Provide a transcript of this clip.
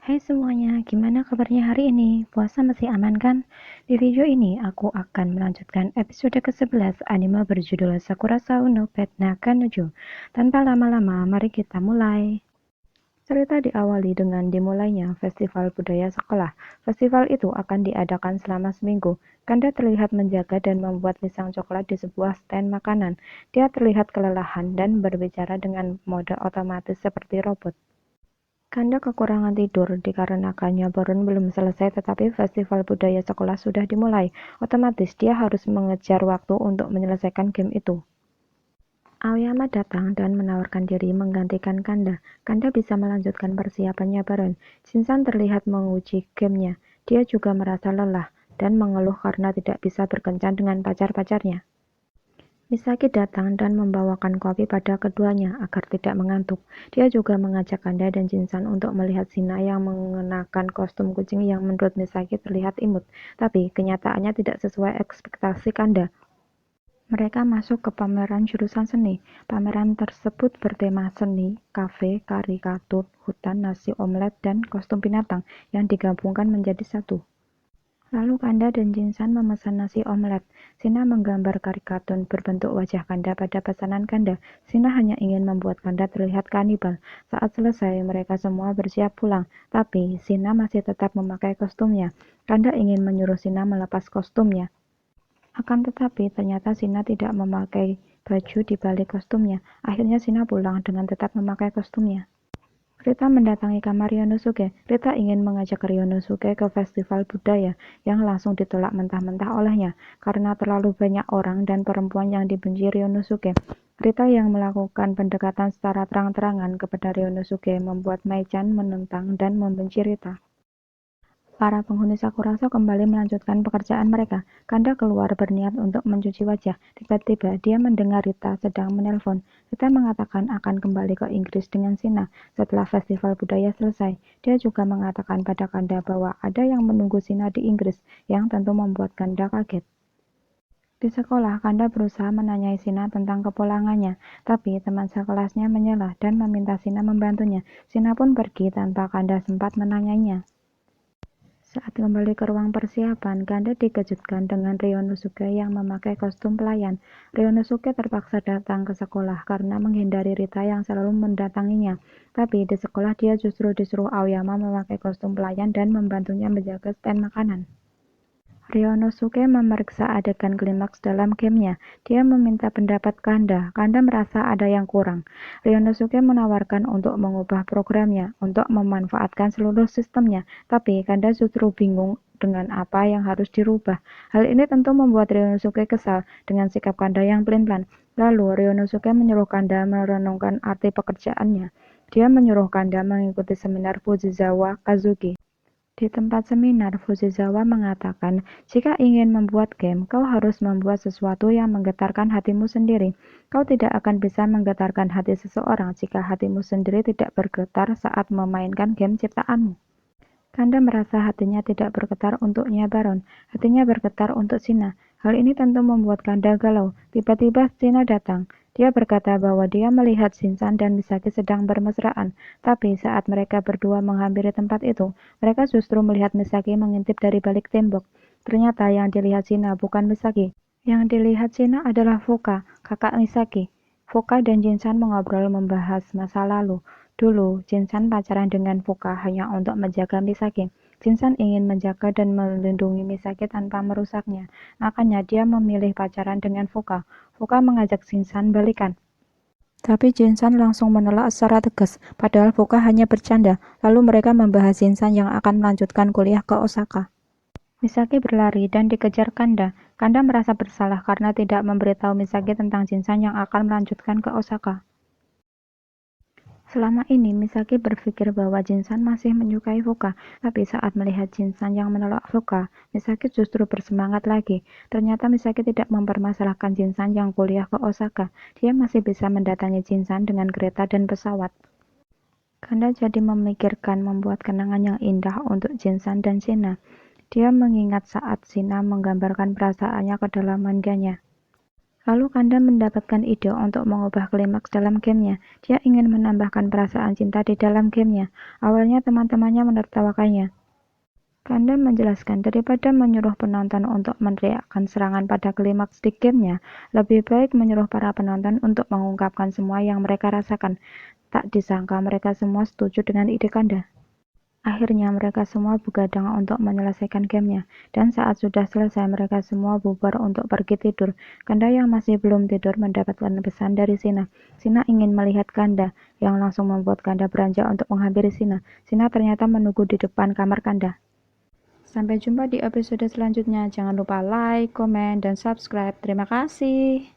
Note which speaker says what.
Speaker 1: Hai semuanya, gimana kabarnya hari ini? Puasa masih aman kan? Di video ini aku akan melanjutkan episode ke-11 anime berjudul Sakura Sao no Pet Nakanujo. Tanpa lama-lama, mari kita mulai. Cerita diawali dengan dimulainya festival budaya sekolah. Festival itu akan diadakan selama seminggu. Kanda terlihat menjaga dan membuat pisang coklat di sebuah stand makanan. Dia terlihat kelelahan dan berbicara dengan mode otomatis seperti robot. Kanda kekurangan tidur dikarenakan nyabaran belum selesai tetapi festival budaya sekolah sudah dimulai. Otomatis dia harus mengejar waktu untuk menyelesaikan game itu. Aoyama datang dan menawarkan diri menggantikan Kanda. Kanda bisa melanjutkan persiapan nyabaran. Shinsan terlihat menguji gamenya. Dia juga merasa lelah dan mengeluh karena tidak bisa berkencan dengan pacar-pacarnya. Misaki datang dan membawakan kopi pada keduanya agar tidak mengantuk. Dia juga mengajak Kanda dan Jinsan untuk melihat Shina yang mengenakan kostum kucing yang menurut Misaki terlihat imut, tapi kenyataannya tidak sesuai ekspektasi Kanda. Mereka masuk ke pameran jurusan seni. Pameran tersebut bertema seni, kafe, karikatur, hutan, nasi omelet, dan kostum binatang yang digabungkan menjadi satu. Lalu Kanda dan Jinsan memesan nasi omelet. Shina menggambar karikatur berbentuk wajah Kanda pada pesanan Kanda. Shina hanya ingin membuat Kanda terlihat kanibal. Saat selesai, mereka semua bersiap pulang. Tapi Shina masih tetap memakai kostumnya. Kanda ingin menyuruh Shina melepas kostumnya. Akan tetapi, ternyata Shina tidak memakai baju di balik kostumnya. Akhirnya Shina pulang dengan tetap memakai kostumnya. Rita mendatangi kamar Ryonosuke. Rita ingin mengajak Ryonosuke ke festival budaya, yang langsung ditolak mentah-mentah olehnya, karena terlalu banyak orang dan perempuan yang dibenci Ryonosuke. Rita yang melakukan pendekatan secara terang-terangan kepada Ryonosuke membuat Mai-chan menentang dan membenci Rita. Para penghuni Sakurazo kembali melanjutkan pekerjaan mereka. Kanda keluar berniat untuk mencuci wajah. Tiba-tiba dia mendengar Rita sedang menelpon. Rita mengatakan akan kembali ke Inggris dengan Shina setelah festival budaya selesai. Dia juga mengatakan pada Kanda bahwa ada yang menunggu Shina di Inggris, yang tentu membuat Kanda kaget. Di sekolah, Kanda berusaha menanyai Shina tentang kepulangannya, tapi teman sekelasnya menyalah dan meminta Shina membantunya. Shina pun pergi tanpa Kanda sempat menanyainya. Saat kembali ke ruang persiapan, Kanda dikejutkan dengan Ryonosuke yang memakai kostum pelayan. Ryonosuke terpaksa datang ke sekolah karena menghindari Rita yang selalu mendatanginya. Tapi di sekolah dia justru disuruh Aoyama memakai kostum pelayan dan membantunya menjaga stand makanan. Ryonosuke memeriksa adegan klimaks dalam gamenya. Dia meminta pendapat Kanda. Kanda merasa ada yang kurang. Ryonosuke menawarkan untuk mengubah programnya, untuk memanfaatkan seluruh sistemnya. Tapi Kanda justru bingung dengan apa yang harus dirubah. Hal ini tentu membuat Ryonosuke kesal dengan sikap Kanda yang pelin-pelan. Lalu Ryonosuke menyuruh Kanda merenungkan arti pekerjaannya. Dia menyuruh Kanda mengikuti seminar Fujisawa Kazuki. Di tempat seminar, Fujisawa mengatakan, jika ingin membuat game, kau harus membuat sesuatu yang menggetarkan hatimu sendiri. Kau tidak akan bisa menggetarkan hati seseorang jika hatimu sendiri tidak bergetar saat memainkan game ciptaanmu. Kanda merasa hatinya tidak bergetar untuk Nyabaron, hatinya bergetar untuk Shina. Hal ini tentu membuat Kanda galau. Tiba-tiba Shina datang. Dia berkata bahwa dia melihat Shinsan dan Misaki sedang bermesraan, tapi saat mereka berdua menghampiri tempat itu, mereka justru melihat Misaki mengintip dari balik tembok. Ternyata yang dilihat Shina bukan Misaki. Yang dilihat Shina adalah Fuka, kakak Misaki. Fuka dan Jinsan mengobrol membahas masa lalu. Dulu, Jinsan pacaran dengan Fuka hanya untuk menjaga Misaki. Jinsan ingin menjaga dan melindungi Misaki tanpa merusaknya. Makanya dia memilih pacaran dengan Fuka. Fuka mengajak Jinsan balikan. Tapi Jinsan langsung menolak secara tegas, padahal Fuka hanya bercanda. Lalu mereka membahas Jinsan yang akan melanjutkan kuliah ke Osaka. Misaki berlari dan dikejar Kanda. Kanda merasa bersalah karena tidak memberitahu Misaki tentang Jinsan yang akan melanjutkan ke Osaka. Selama ini, Misaki berpikir bahwa Jinsan masih menyukai Fuka, tapi saat melihat Jinsan yang menolak Fuka, Misaki justru bersemangat lagi. Ternyata Misaki tidak mempermasalahkan Jinsan yang kuliah ke Osaka. Dia masih bisa mendatangi Jinsan dengan kereta dan pesawat. Kanda jadi memikirkan membuat kenangan yang indah untuk Jinsan dan Shina. Dia mengingat saat Shina menggambarkan perasaannya ke dalam manganya. Lalu Kanda mendapatkan ide untuk mengubah klimaks dalam gamenya. Dia ingin menambahkan perasaan cinta di dalam gamenya. Awalnya teman-temannya menertawakannya. Kanda menjelaskan, daripada menyuruh penonton untuk meneriakkan serangan pada klimaks di gamenya, lebih baik menyuruh para penonton untuk mengungkapkan semua yang mereka rasakan. Tak disangka mereka semua setuju dengan ide Kanda. Akhirnya mereka semua begadang untuk menyelesaikan gamenya, dan saat sudah selesai mereka semua bubar untuk pergi tidur. Kanda yang masih belum tidur mendapatkan pesan dari Sina. Sina ingin melihat Kanda, yang langsung membuat Kanda beranjak untuk menghampiri Sina. Sina ternyata menunggu di depan kamar Kanda. Sampai jumpa di episode selanjutnya. Jangan lupa like, komen, dan subscribe. Terima kasih.